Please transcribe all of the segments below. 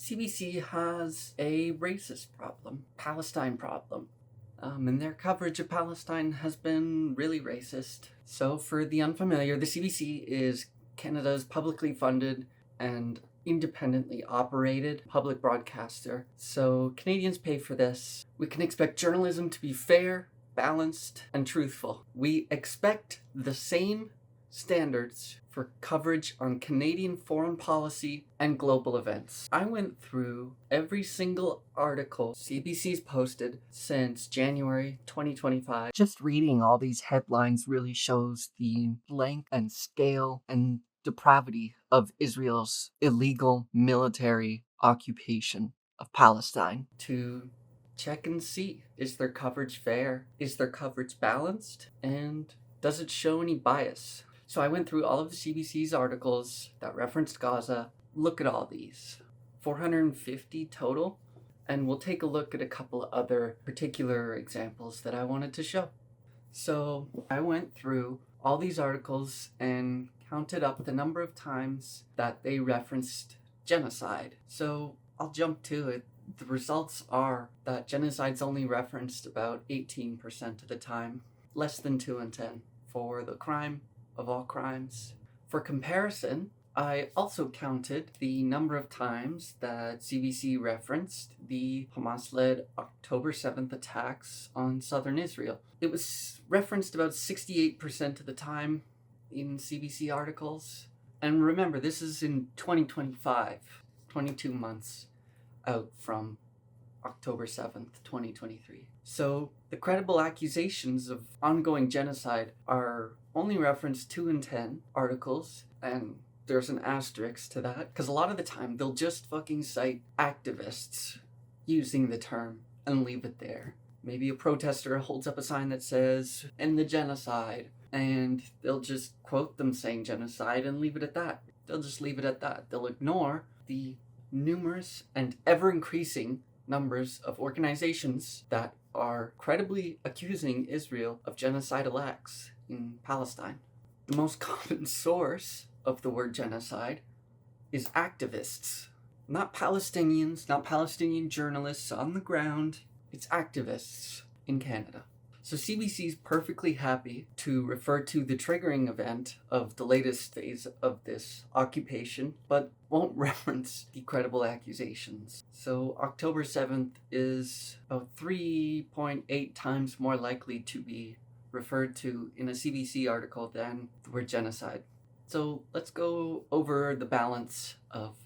CBC has a racist problem, Palestine problem. And their coverage of Palestine has been really racist. So, for the unfamiliar, the CBC is Canada's publicly funded and independently operated public broadcaster. So, Canadians pay for this. We can expect journalism to be fair, balanced, and truthful. We expect the same standards for coverage on Canadian foreign policy and global events. I went through every single article CBC's posted since January 2025. Just reading all these headlines really shows the length and scale and depravity of Israel's illegal military occupation of Palestine. To check and see, is their coverage fair? Is their coverage balanced? And does it show any bias? So I went through all of the CBC's articles that referenced Gaza. Look at all these. 450 total. And we'll take a look at a couple of other particular examples that I wanted to show. So I went through all these articles and counted up the number of times that they referenced genocide. So I'll jump to it. The results are that genocide's only referenced about 18% of the time, less than 2 in 10 for the crime of all crimes. For comparison, I also counted the number of times that CBC referenced the Hamas-led October 7th attacks on southern Israel. It was referenced about 68% of the time in CBC articles. And remember, this is in 2025, 22 months out from October 7th, 2023. So the credible accusations of ongoing genocide are only referenced 2 in 10 articles, and there's an asterisk to that, because a lot of the time they'll just fucking cite activists using the term and leave it there. Maybe a protester holds up a sign that says, "End the genocide," and they'll just quote them saying genocide and leave it at that. They'll just leave it at that. They'll ignore the numerous and ever-increasing numbers of organizations that are credibly accusing Israel of genocidal acts in Palestine. The most common source of the word genocide is activists. Not Palestinians, not Palestinian journalists on the ground. It's activists in Canada. So CBC's perfectly happy to refer to the triggering event of the latest phase of this occupation, but won't reference the credible accusations. So October 7th is about 3.8 times more likely to be referred to in a CBC article than the word genocide. So let's go over the balance of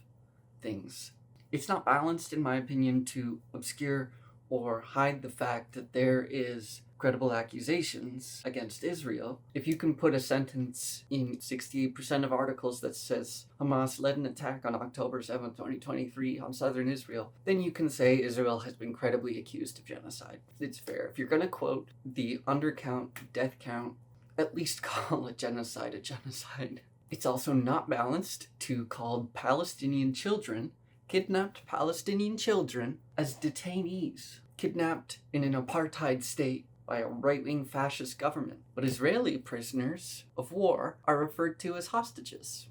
things. It's not balanced, in my opinion, to obscure or hide the fact that there is credible accusations against Israel. If you can put a sentence in 68% of articles that says Hamas led an attack on October 7th, 2023 on southern Israel, then you can say Israel has been credibly accused of genocide. It's fair. If you're going to quote the undercount, death count, at least call a genocide a genocide. It's also not balanced to call Palestinian children, kidnapped Palestinian children, as detainees, kidnapped in an apartheid state by a right-wing fascist government. But Israeli prisoners of war are referred to as hostages.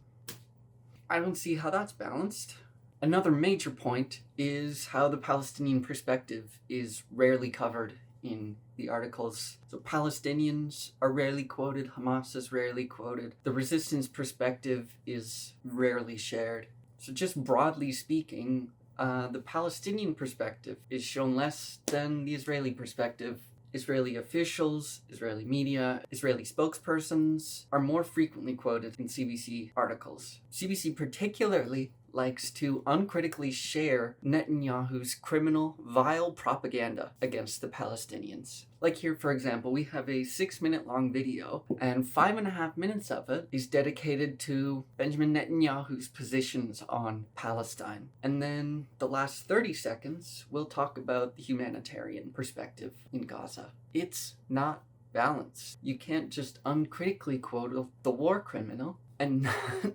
I don't see how that's balanced. Another major point is how the Palestinian perspective is rarely covered in the articles. So Palestinians are rarely quoted, Hamas is rarely quoted, the resistance perspective is rarely shared. So just broadly speaking, the Palestinian perspective is shown less than the Israeli perspective. Israeli officials, Israeli media, Israeli spokespersons are more frequently quoted in CBC articles. CBC particularly likes to uncritically share Netanyahu's criminal, vile propaganda against the Palestinians. Like here, for example, we have a 6-minute long video, and 5.5 minutes of it is dedicated to Benjamin Netanyahu's positions on Palestine. And then the last 30 seconds, we'll talk about the humanitarian perspective in Gaza. It's not balanced. You can't just uncritically quote the war criminal and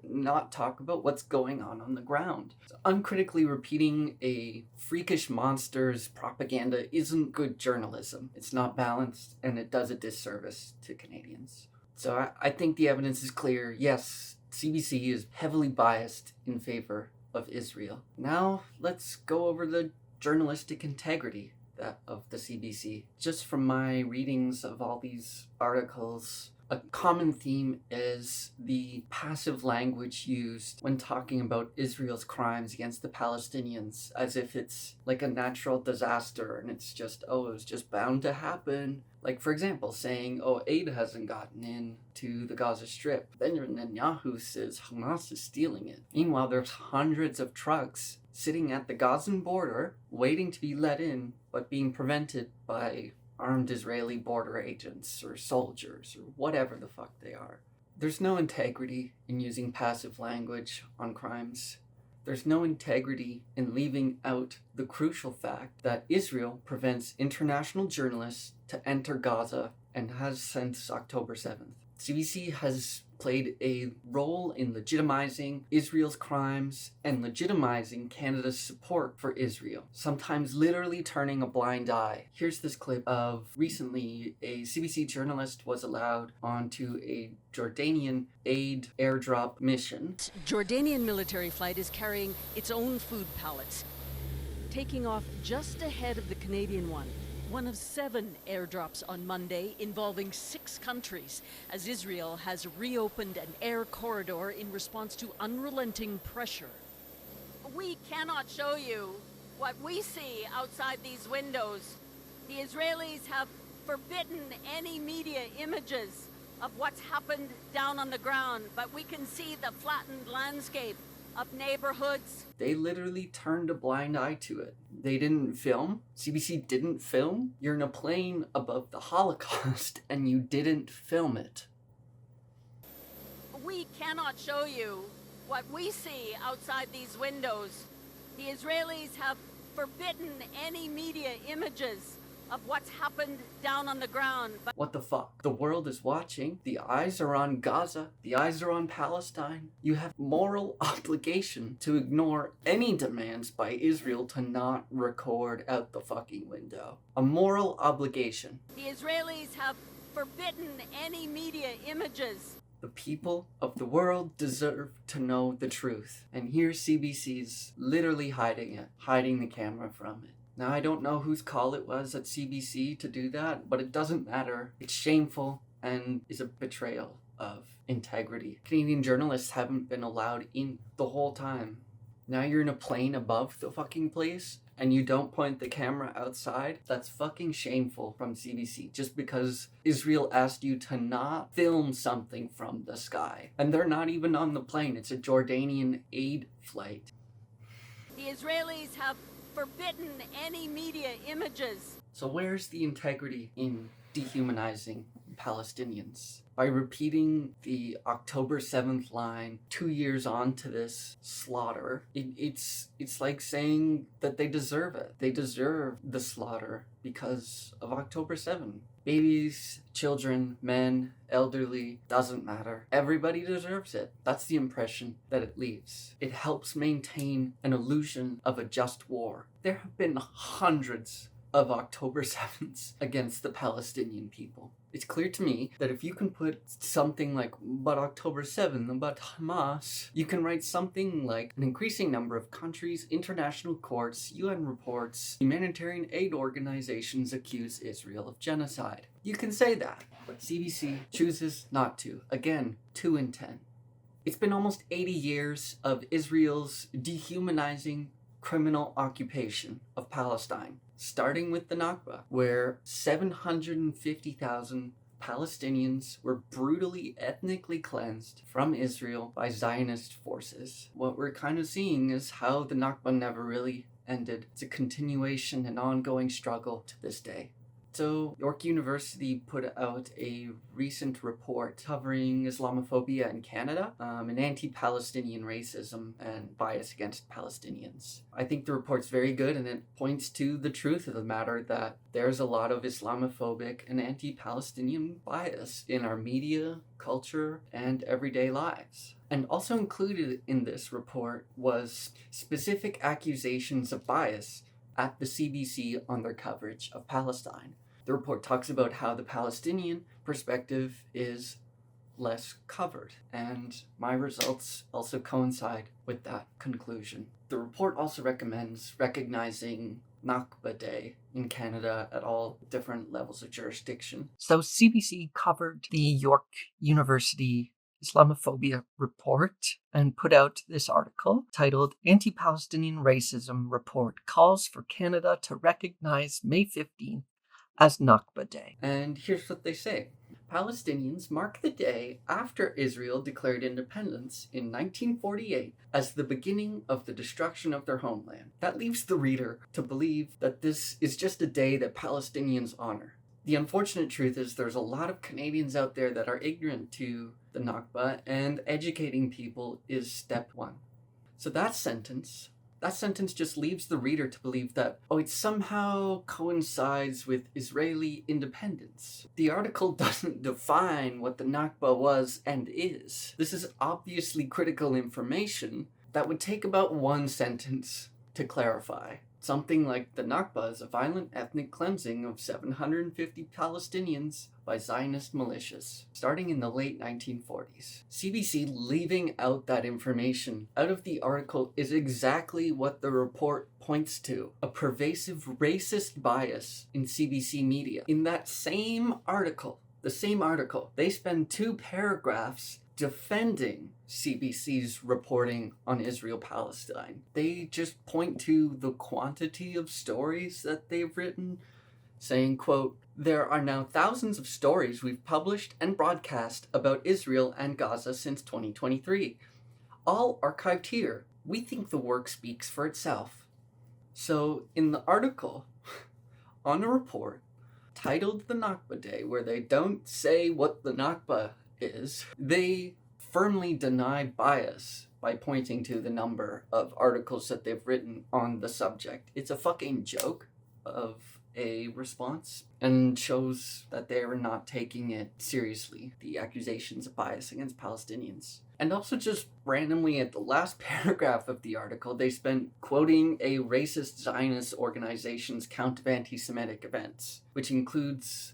not talk about what's going on the ground. So uncritically repeating a freakish monster's propaganda isn't good journalism. It's not balanced, and it does a disservice to Canadians. So I think the evidence is clear. Yes, CBC is heavily biased in favor of Israel. Now let's go over the journalistic integrity of the CBC. Just from my readings of all these articles, a common theme is the passive language used when talking about Israel's crimes against the Palestinians, as if it's like a natural disaster and it's just, oh, it was just bound to happen. Like, for example, saying, oh, aid hasn't gotten in to the Gaza Strip. Then Netanyahu says Hamas is stealing it. Meanwhile, there's hundreds of trucks sitting at the Gazan border waiting to be let in, but being prevented by armed Israeli border agents or soldiers or whatever the fuck they are. There's no integrity in using passive language on crimes. There's no integrity in leaving out the crucial fact that Israel prevents international journalists to enter Gaza and has since October 7th. CBC has played a role in legitimizing Israel's crimes and legitimizing Canada's support for Israel, sometimes literally turning a blind eye. Here's this clip of recently a CBC journalist was allowed onto a Jordanian aid airdrop mission. Jordanian military flight is carrying its own food pallets, taking off just ahead of the Canadian one. One of 7 airdrops on Monday involving 6 countries, as Israel has reopened an air corridor in response to unrelenting pressure. We cannot show you what we see outside these windows. The Israelis have forbidden any media images of what's happened down on the ground, but we can see the flattened landscape of neighborhoods. They literally turned a blind eye to it. They didn't film. CBC didn't film. You're in a plane above the Holocaust and you didn't film it. We cannot show you what we see outside these windows. The Israelis have forbidden any media images of what's happened down on the ground. But what the fuck? The world is watching. The eyes are on Gaza. The eyes are on Palestine. You have moral obligation to ignore any demands by Israel to not record out the fucking window. A moral obligation. The Israelis have forbidden any media images. The people of the world deserve to know the truth. And here CBC's literally hiding it, hiding the camera from it. Now, I don't know whose call it was at CBC to do that, but it doesn't matter. It's shameful and is a betrayal of integrity. Canadian journalists haven't been allowed in the whole time. Now you're in a plane above the fucking place and you don't point the camera outside. That's fucking shameful from CBC just because Israel asked you to not film something from the sky. And they're not even on the plane. It's a Jordanian aid flight. The Israelis have forbidden any media images. So where's the integrity in dehumanizing Palestinians? By repeating the October 7th line 2 years on to this slaughter, it's like saying that they deserve it. They deserve the slaughter because of October 7th. Babies, children, men, elderly, doesn't matter. Everybody deserves it. That's the impression that it leaves. It helps maintain an illusion of a just war. There have been hundreds of October 7ths against the Palestinian people. It's clear to me that if you can put something like, but October 7th, but Hamas, you can write something like an increasing number of countries, international courts, UN reports, humanitarian aid organizations accuse Israel of genocide. You can say that, but CBC chooses not to. Again, 2 in 10. It's been almost 80 years of Israel's dehumanizing criminal occupation of Palestine, starting with the Nakba, where 750,000 Palestinians were brutally ethnically cleansed from Israel by Zionist forces. What we're kind of seeing is how the Nakba never really ended. It's a continuation and ongoing struggle to this day. So, York University put out a recent report covering Islamophobia in Canada and anti-Palestinian racism and bias against Palestinians. I think the report's very good and it points to the truth of the matter that there's a lot of Islamophobic and anti-Palestinian bias in our media, culture, and everyday lives. And also included in this report was specific accusations of bias at the CBC on their coverage of Palestine. The report talks about how the Palestinian perspective is less covered, and my results also coincide with that conclusion. The report also recommends recognizing Nakba Day in Canada at all different levels of jurisdiction. So CBC covered the York University Islamophobia report and put out this article titled Anti-Palestinian Racism Report Calls for Canada to Recognize May 15th as Nakba Day. And here's what they say. Palestinians mark the day after Israel declared independence in 1948 as the beginning of the destruction of their homeland. That leaves the reader to believe that this is just a day that Palestinians honor. The unfortunate truth is there's a lot of Canadians out there that are ignorant to the Nakba, and educating people is step one. So that sentence just leaves the reader to believe that, it somehow coincides with Israeli independence. The article doesn't define what the Nakba was and is. This is obviously critical information that would take about one sentence to clarify. Something like the Nakba is a violent ethnic cleansing of 750 Palestinians by Zionist militias, starting in the late 1940s. CBC leaving out that information out of the article is exactly what the report points to, a pervasive racist bias in CBC media. In that same article, they spend 2 paragraphs defending CBC's reporting on Israel-Palestine. They just point to the quantity of stories that they've written, saying, quote, "There are now thousands of stories we've published and broadcast about Israel and Gaza since 2023. All archived here. We think the work speaks for itself." So in the article on a report titled The Nakba Day, where they don't say what the Nakba is, they firmly deny bias by pointing to the number of articles that they've written on the subject. It's a fucking joke of a response and shows that they are not taking it seriously, the accusations of bias against Palestinians. And also just randomly at the last paragraph of the article, they spent quoting a racist Zionist organization's count of anti-Semitic events, which includes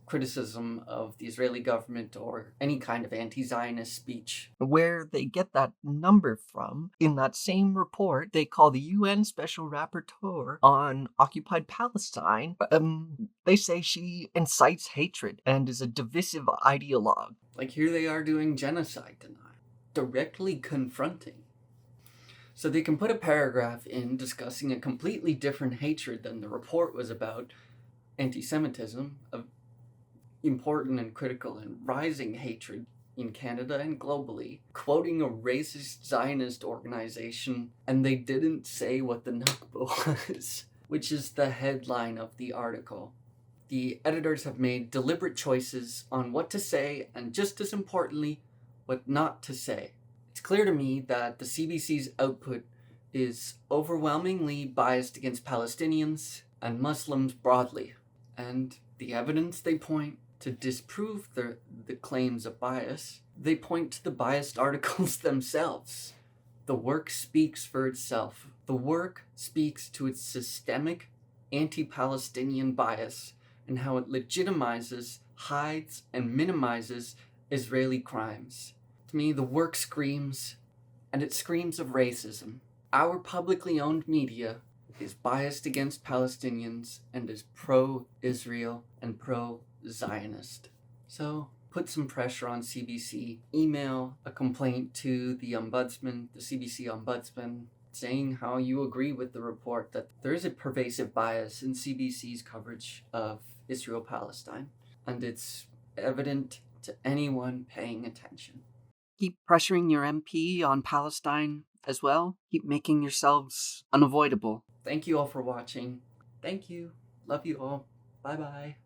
criticism of the Israeli government or any kind of anti-Zionist speech. Where they get that number from, in that same report, they call the UN Special Rapporteur on Occupied Palestine. They say she incites hatred and is a divisive ideologue. Like here they are doing genocide denial, directly confronting. So they can put a paragraph in discussing a completely different hatred than the report was about, anti-Semitism, of important and critical and rising hatred in Canada and globally, quoting a racist Zionist organization, and they didn't say what the Nakba was, which is the headline of the article. The editors have made deliberate choices on what to say and, just as importantly, what not to say. It's clear to me that the CBC's output is overwhelmingly biased against Palestinians and Muslims broadly, and the evidence they point to disprove the claims of bias, they point to the biased articles themselves. The work speaks for itself. The work speaks to its systemic anti-Palestinian bias and how it legitimizes, hides, and minimizes Israeli crimes. To me, the work screams, and it screams of racism. Our publicly owned media is biased against Palestinians and is pro-Israel and pro-Zionist. So, put some pressure on CBC. Email a complaint to the ombudsman, the CBC ombudsman, saying how you agree with the report that there is a pervasive bias in CBC's coverage of Israel-Palestine, and it's evident to anyone paying attention. Keep pressuring your MP on Palestine as well. Keep making yourselves unavoidable. Thank you all for watching. Thank you. Love you all. Bye-bye.